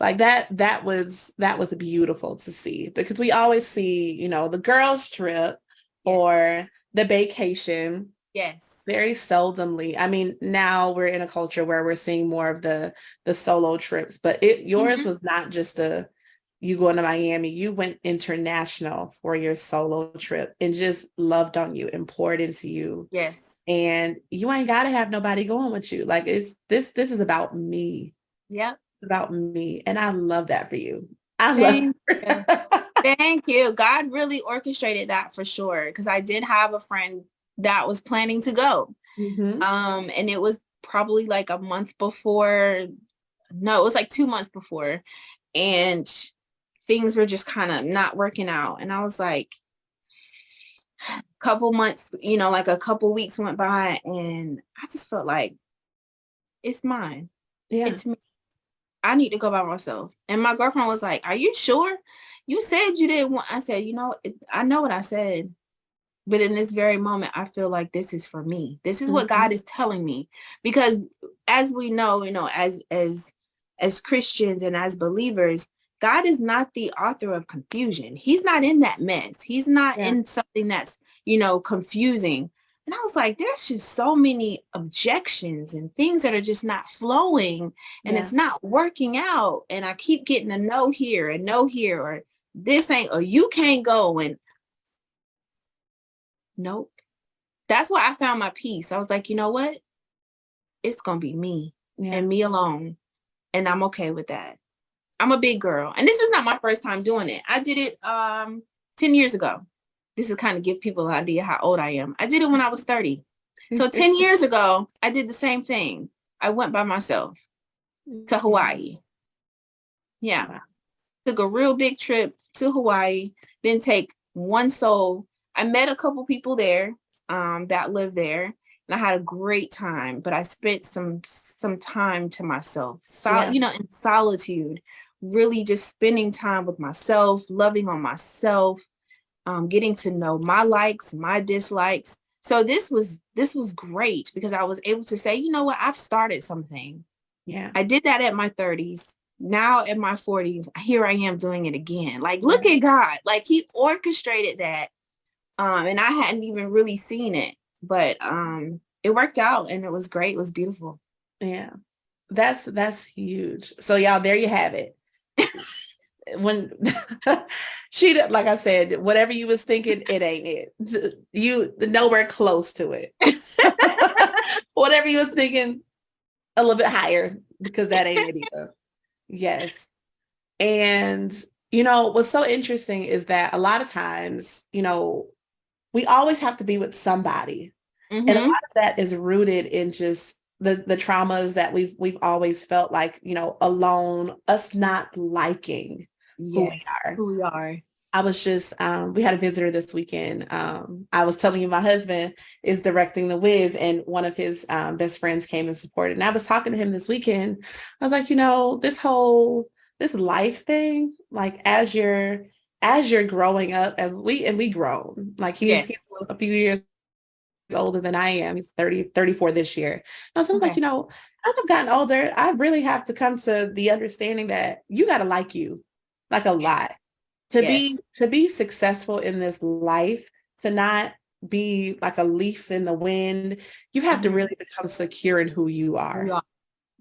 Like that was beautiful to see, because we always see, the girls trip Yes. or the vacation Yes. very seldomly. I mean, now we're in a culture where we're seeing more of the solo trips, but yours Mhm. was not just you going to Miami. You went international for your solo trip and just loved on you and poured into you. Yes. And you ain't got to have nobody going with you. Like it's this is about me. Yep. It's about me. And I love that for you. I love Thank you. Thank you. God really orchestrated that for sure. Because I did have a friend that was planning to go. hmm And it was probably like a month before. No, it was like 2 months before. And things were just kind of not working out. And I was like, couple months, like a couple weeks went by, and I just felt like it's mine. Yeah. It's me. I need to go by myself. And my girlfriend was like, "Are you sure? You said you didn't want." I said, I know what I said, but in this very moment, I feel like this is for me. This is what hmm God is telling me, because as we know, as Christians and as believers, God is not the author of confusion. He's not in that mess. He's not Yeah. in something that's, confusing. And I was like, there's just so many objections and things that are just not flowing, and Yeah. it's not working out. And I keep getting a no here and no here, or this ain't, or you can't go. And nope. That's why I found my peace. I was like, you know what? It's going to be me Yeah. and me alone. And I'm okay with that. I'm a big girl. And this is not my first time doing it. I did it 10 years ago. This is kind of give people an idea how old I am. I did it when I was 30. So 10 years ago, I did the same thing. I went by myself to Hawaii. Yeah. Wow. Took a real big trip to Hawaii, then take one soul. I met a couple people there that live there, and I had a great time, but I spent some time to myself, Yeah. in solitude, really just spending time with myself, loving on myself, getting to know my likes, my dislikes. So this was great, because I was able to say, you know what, I've started something. Yeah. I did that at my 30s. Now at my 40s, here I am doing it again. Like, look Yeah. at God. Like, he orchestrated that. And I hadn't even really seen it. But it worked out, and it was great. It was beautiful. Yeah. That's huge. So y'all, there you have it. When like I said, whatever you was thinking, it ain't it. You nowhere close to it. Whatever you was thinking, a little bit higher, because that ain't it either. Yes. And what's so interesting is that a lot of times, we always have to be with somebody. And a lot Mm-hmm. of that is rooted in just the traumas that we've always felt like, alone, us not liking who we Yes, are. who we are. I was just we had a visitor this weekend. I was telling you, my husband is directing the Wiz, and one of his best friends came and supported. And I was talking to him this weekend. I was like, this life thing, like as you're growing up, as we grown, like he's Yes. a few years older than I am. He's 34 this year. And so I was like, Okay. as I've gotten older, I really have to come to the understanding that you got to like you, like a lot, to Yes. be successful in this life, to not be like a leaf in the wind. You have to really become secure in who you are,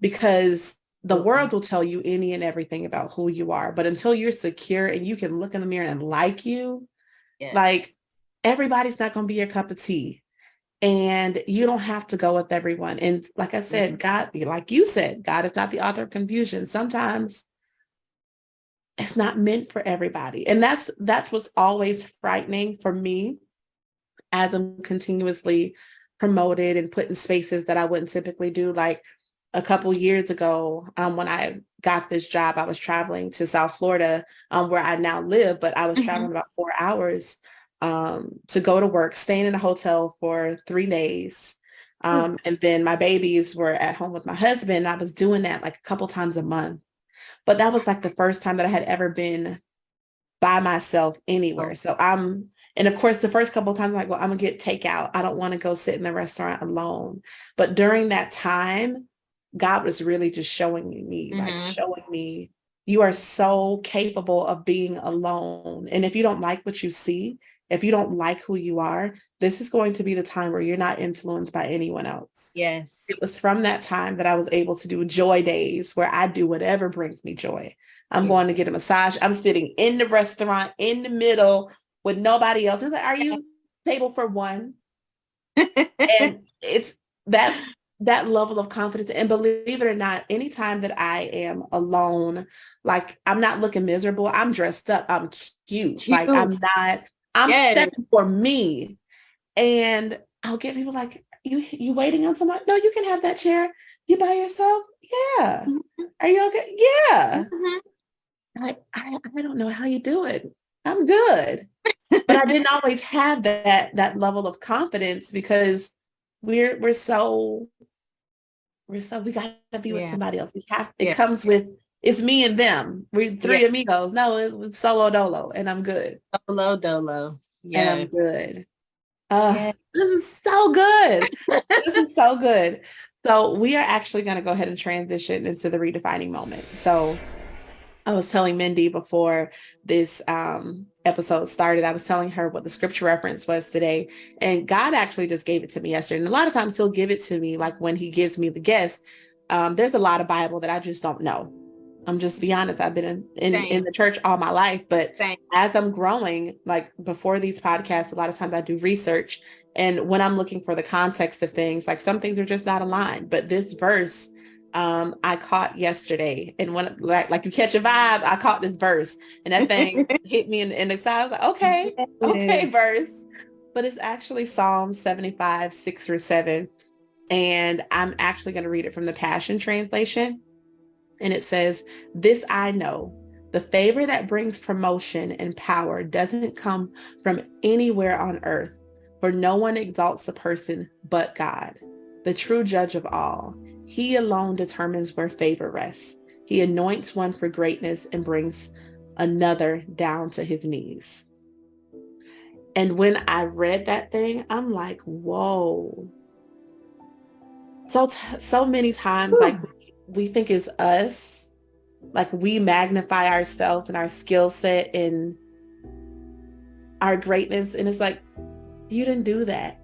because the world will tell you any and everything about who you are. But until you're secure and you can look in the mirror and like you, like everybody's not going to be your cup of tea. And you don't have to go with everyone. And like I said, God, like you said, God is not the author of confusion. Sometimes it's not meant for everybody. And that's what's always frightening for me as I'm continuously promoted and put in spaces that I wouldn't typically do. Like a couple years ago, when I got this job, I was traveling to South Florida, where I now live, but I was traveling about 4 hours to go to work, staying in a hotel for 3 days. And then my babies were at home with my husband. I was doing that like a couple times a month. But that was like the first time that I had ever been by myself anywhere. So and of course, the first couple of times, I'm like, well, I'm gonna get takeout. I don't want to go sit in the restaurant alone. But during that time, God was really just showing me, like showing me, you are so capable of being alone. And if you don't like what you see, if you don't like who you are, this is going to be the time where you're not influenced by anyone else. Yes. It was from that time that I was able to do joy days where I do whatever brings me joy. I'm going to get a massage. I'm sitting in the restaurant in the middle with nobody else. It's like, are you table for one? And it's that level of confidence. And believe it or not, anytime that I am alone, like I'm not looking miserable, I'm dressed up, I'm cute. Like I'm stepping for me. And I'll get people like, you waiting on someone? No, you can have that chair. You by yourself? Yeah. Are you okay? Yeah. I don't know how you do it. I'm good. But I didn't always have that level of confidence, because we're so we got to be with somebody else. We have it comes with, it's me and them. We're three amigos. No, it was solo dolo, and I'm good. Solo dolo. And I'm good. This is so good. This is so good. So we are actually going to go ahead and transition into the redefining moment. So I was telling Mindy before this episode started, I was telling her what the scripture reference was today. And God actually just gave it to me yesterday. And a lot of times he'll give it to me, like when he gives me the guest. There's a lot of Bible that I just don't know. I'm just be honest. I've been in the church all my life, but as I'm growing, like before these podcasts, a lot of times I do research. And when I'm looking for the context of things, like some things are just not aligned. But this verse, I caught yesterday, and when like you catch a vibe, I caught this verse, and that thing hit me in the side. I was like, okay, verse. But it's actually Psalm 75, 6-7. And I'm actually going to read it from the Passion Translation. And it says, "This I know, the favor that brings promotion and power doesn't come from anywhere on earth, for no one exalts a person but God, the true judge of all. He alone determines where favor rests. He anoints one for greatness and brings another down to his knees." And when I read that thing, I'm like, whoa. So many times, like we think it's us, like we magnify ourselves and our skill set and our greatness, and it's like, you didn't do that.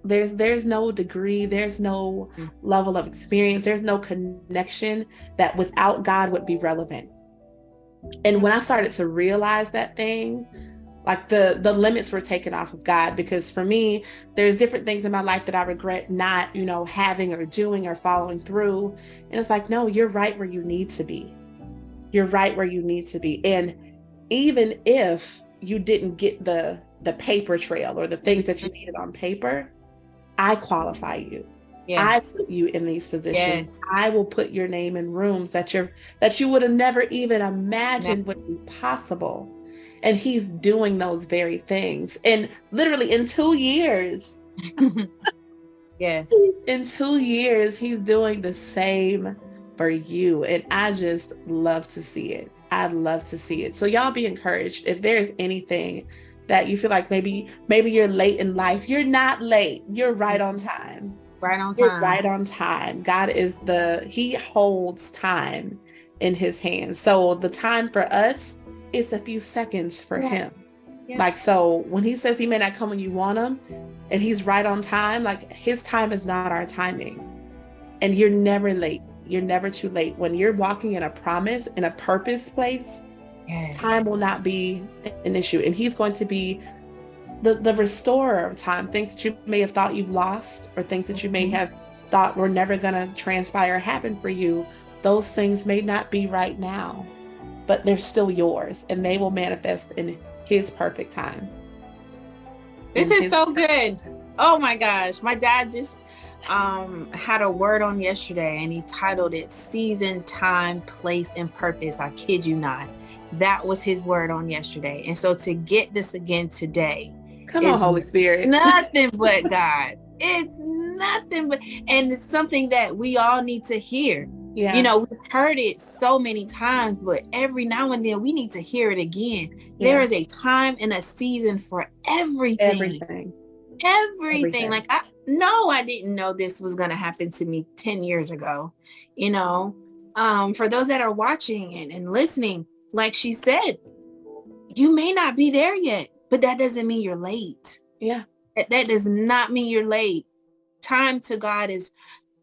There's no degree, there's no level of experience, there's no connection that without God would be relevant. And when I started to realize that thing, like the limits were taken off of God, because for me, there's different things in my life that I regret not, having or doing or following through. And it's like, no, you're right where you need to be. You're right where you need to be. And even if you didn't get the paper trail or the things that you needed on paper, I qualify you. I put you in these positions. I will put your name in rooms that you would have never even imagined would be possible. And he's doing those very things. And literally in 2 years, in 2 years, he's doing the same for you. And I just love to see it. I love to see it. So y'all be encouraged. If there's anything that you feel like maybe you're late in life, you're not late. You're right on time. You're right on time. God he holds time in his hands. So the time for us is a few seconds for him. Yeah. Like, so when he says he may not come when you want him and he's right on time, like his time is not our timing. And you're never late. You're never too late. When you're walking in a promise, in a purpose place, Yes. time will not be an issue. And he's going to be the restorer of time. Things that you may have thought you've lost, or things that you may have thought were never going to transpire, happen for you. Those things may not be right now, but they're still yours, and they will manifest in his perfect time. This is so good. Oh my gosh. My dad just had a word on yesterday, and he titled it Season, Time, Place, and Purpose. I kid you not. That was his word on yesterday. And so to get this again today, come on, Holy Spirit. Nothing but God. It's nothing but, and it's something that we all need to hear. Yeah. You know, we've heard it so many times, but every now and then we need to hear it again. Yeah. There is a time and a season for everything. Everything. Like, I didn't know this was going to happen to me 10 years ago. You know, for those that are watching and listening, like she said, you may not be there yet, but that doesn't mean you're late. Yeah. That does not mean you're late. Time to God is,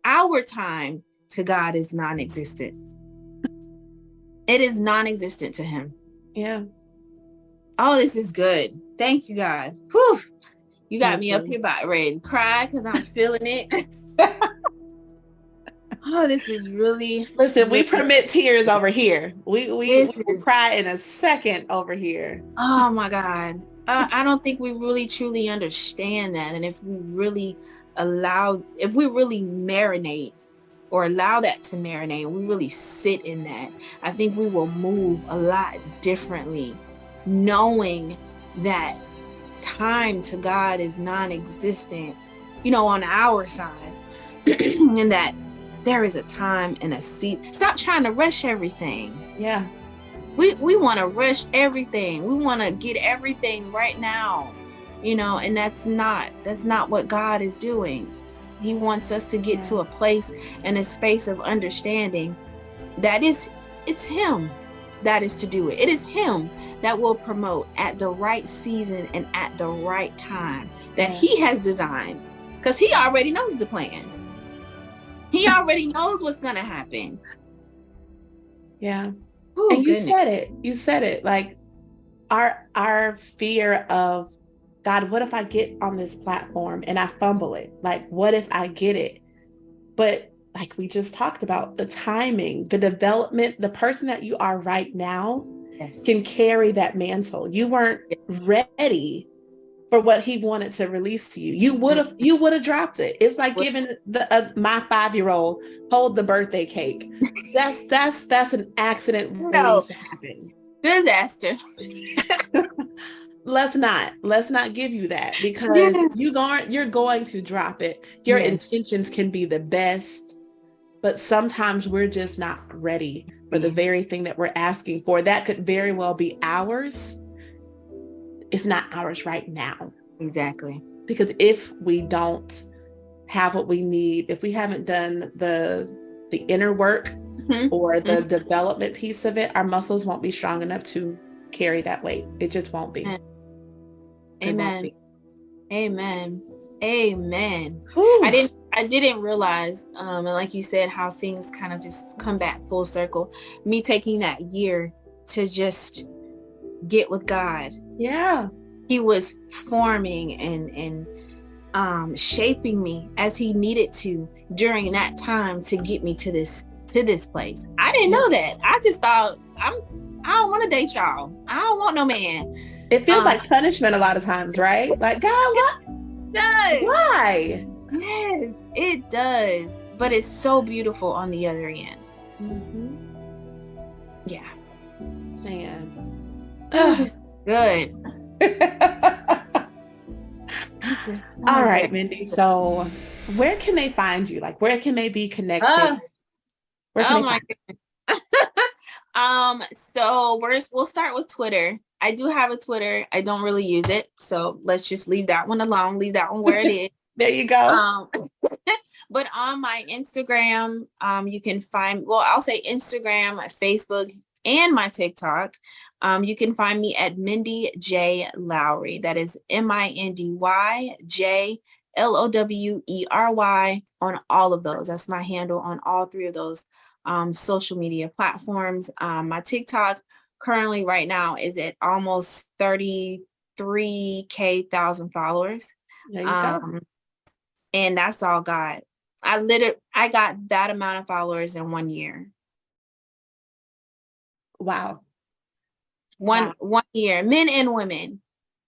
our time to God is non-existent. It is non-existent to him. Yeah. Oh, this is good. Thank you, God. Whew. You got me up here about ready to cry because I'm feeling it. Oh, this is really. Listen, we permit tears over here. We will cry in a second over here. Oh my God. I don't think we really truly understand that. And if we really marinate or allow that to marinate, we really sit in that, I think we will move a lot differently, knowing that time to God is non-existent, you know, on our side, and that there is a time and a seat. Stop trying to rush everything. Yeah. We want to rush everything. We want to get everything right now, you know, and that's not what God is doing. He wants us to get to a place and a space of understanding that it's him that is to do it. It is him that will promote at the right season and at the right time that he has designed, because he already knows the plan. He already knows what's going to happen. Yeah. Ooh, and you said it, like our fear of, God, what if I get on this platform and I fumble it? Like, what if I get it? But like we just talked about, the timing, the development, the person that you are right now can carry that mantle. You weren't ready for what he wanted to release to you. You would have dropped it. It's like giving my 5-year-old hold the birthday cake. That's an accident waiting to happen. Disaster. Let's not give you that, because you're going to drop it. Your intentions can be the best, but sometimes we're just not ready for the very thing that we're asking for. That could very well be ours. It's not ours right now. Exactly. Because if we don't have what we need, if we haven't done the inner work or the development piece of it, our muscles won't be strong enough to carry that weight. It just won't be. Amen. Amen. Amen. I didn't realize, and like you said, how things kind of just come back full circle. Me taking that year to just get with God. Yeah. He was forming and shaping me as he needed to during that time to get me to this place. I didn't know that. I just thought I don't want to date y'all. I don't want no man. It feels like punishment a lot of times, right? Like, God, what? It does. Why? Yes, it does. But it's so beautiful on the other end. Mm-hmm. Yeah. Man. It's good. All right, Mindy. So where can they find you? Like, where can they be connected? So we'll start with Twitter. I do have a Twitter. I don't really use it, so let's just leave that one alone. Leave that one where it is. There you go. But on my Instagram, you can find, I'll say Instagram, Facebook, and my TikTok. You can find me at Mindy J Lowery. That is MindyJLowery on all of those. That's my handle on all three of those social media platforms. My TikTok currently right now is at almost 33,000 followers. There you go. And that's all God. I got that amount of followers in 1 year. Wow. One year, men and women.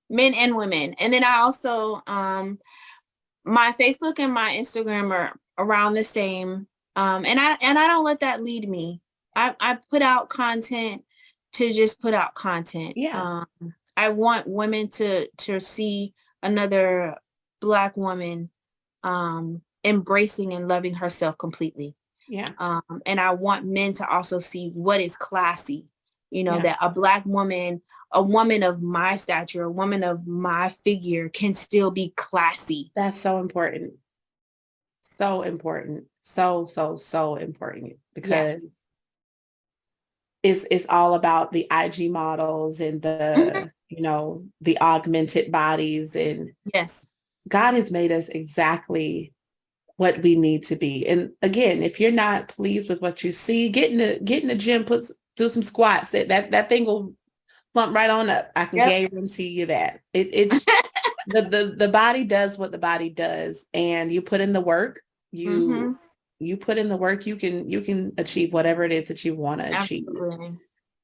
And then I also, my Facebook and my Instagram are around the same. And I don't let that lead me. I put out content to just put out content. Yeah. I want women to see another Black woman embracing and loving herself completely. Yeah. And I want men to also see what is classy, Yeah. that a Black woman, a woman of my stature, a woman of my figure can still be classy. That's so important. So important. So important, because it's all about the IG models and the, the augmented bodies. And yes, God has made us exactly what we need to be. And again, if you're not pleased with what you see, get in the gym, do some squats. That thing will plump right on up. I can guarantee you that. It's the body does what the body does, and you put in the work. You put in the work, you can achieve whatever it is that you want to achieve. Absolutely.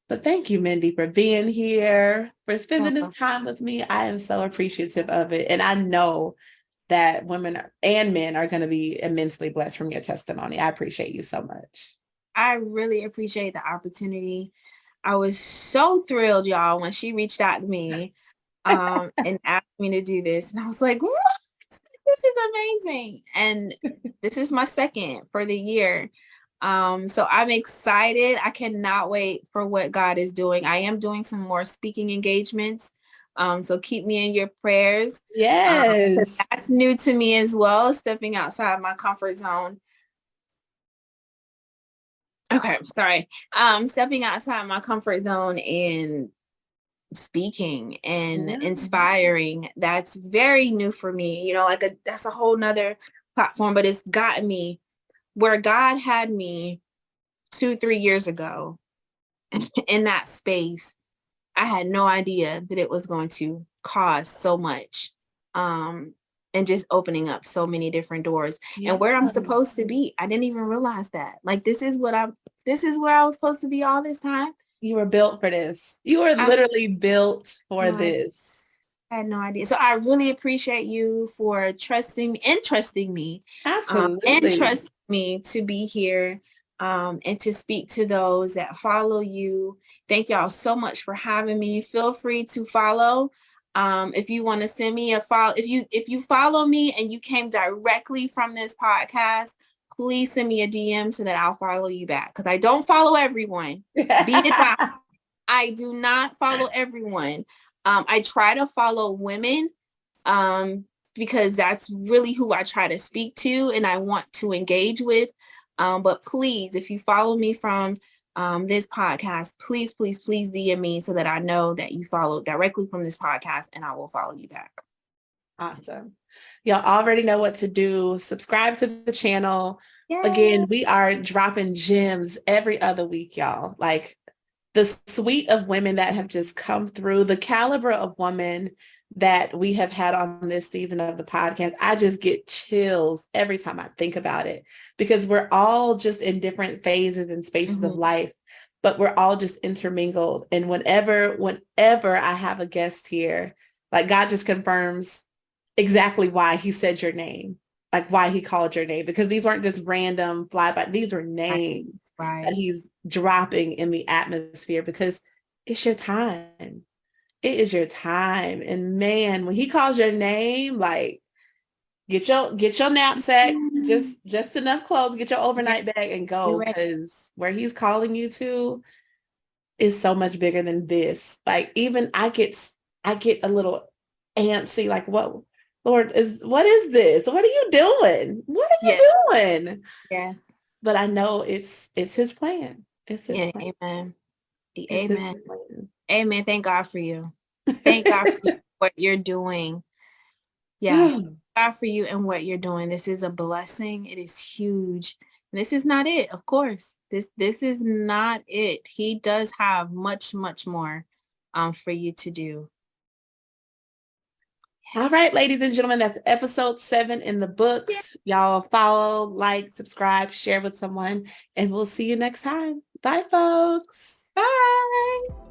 But thank you, Mindy, for being here, for spending this time with me. I am so appreciative of it. And I know that women and men are going to be immensely blessed from your testimony. I appreciate you so much. I really appreciate the opportunity. I was so thrilled, y'all, when she reached out to me and asked me to do this. And I was like, what? This is amazing. And this is my second for the year. So I'm excited. I cannot wait for what God is doing. I am doing some more speaking engagements. So keep me in your prayers. Yes. That's new to me as well, stepping outside my comfort zone. Okay, sorry. Stepping outside my comfort zone and speaking and inspiring, that's very new for me. That's a whole nother platform, but it's gotten me where God had me 2-3 years ago in that space. I had no idea that it was going to cost so much, and just opening up so many different doors and where I'm supposed to be. I didn't even realize that. Like, this is where I was supposed to be all this time. You were built for this. You were literally built for this. I had no idea. So I really appreciate you for trusting me. Absolutely. And trust me to be here and to speak to those that follow you. Thank y'all so much for having me. Feel free to follow. If you want to send me a follow, if you follow me and you came directly from this podcast, please send me a DM so that I'll follow you back. Because I don't follow everyone. Be advised, I do not follow everyone. I try to follow women because that's really who I try to speak to and I want to engage with. But please, if you follow me from this podcast, please DM me so that I know that you followed directly from this podcast and I will follow you back. Awesome. Y'all already know what to do. Subscribe to the channel. Yay. Again, we are dropping gems every other week, y'all. Like, the suite of women that have just come through, the caliber of woman that we have had on this season of the podcast, I just get chills every time I think about it, because we're all just in different phases and spaces of life, but we're all just intermingled. And whenever I have a guest here, like, God just confirms exactly why he said your name, like why he called your name, because these weren't just random flyby. These were names that he's dropping in the atmosphere, because it's your time. It is your time. And man, when he calls your name, like, get your knapsack, just enough clothes, get your overnight bag and go, because where he's calling you to is so much bigger than this. Like, even I get a little antsy, like, what, Lord, what is this? What are you doing? What are you doing? Yeah. But I know it's his plan. It's his plan. Amen. It's Amen. Amen. Thank God for you. Thank God for you, what you're doing. Yeah. God for you and what you're doing. This is a blessing. It is huge. This is not it, of course. This is not it. He does have much, much more for you to do. All right, ladies and gentlemen, that's episode 7 in the books. Y'all follow, like, subscribe, share with someone, and we'll see you next time. Bye, folks. Bye.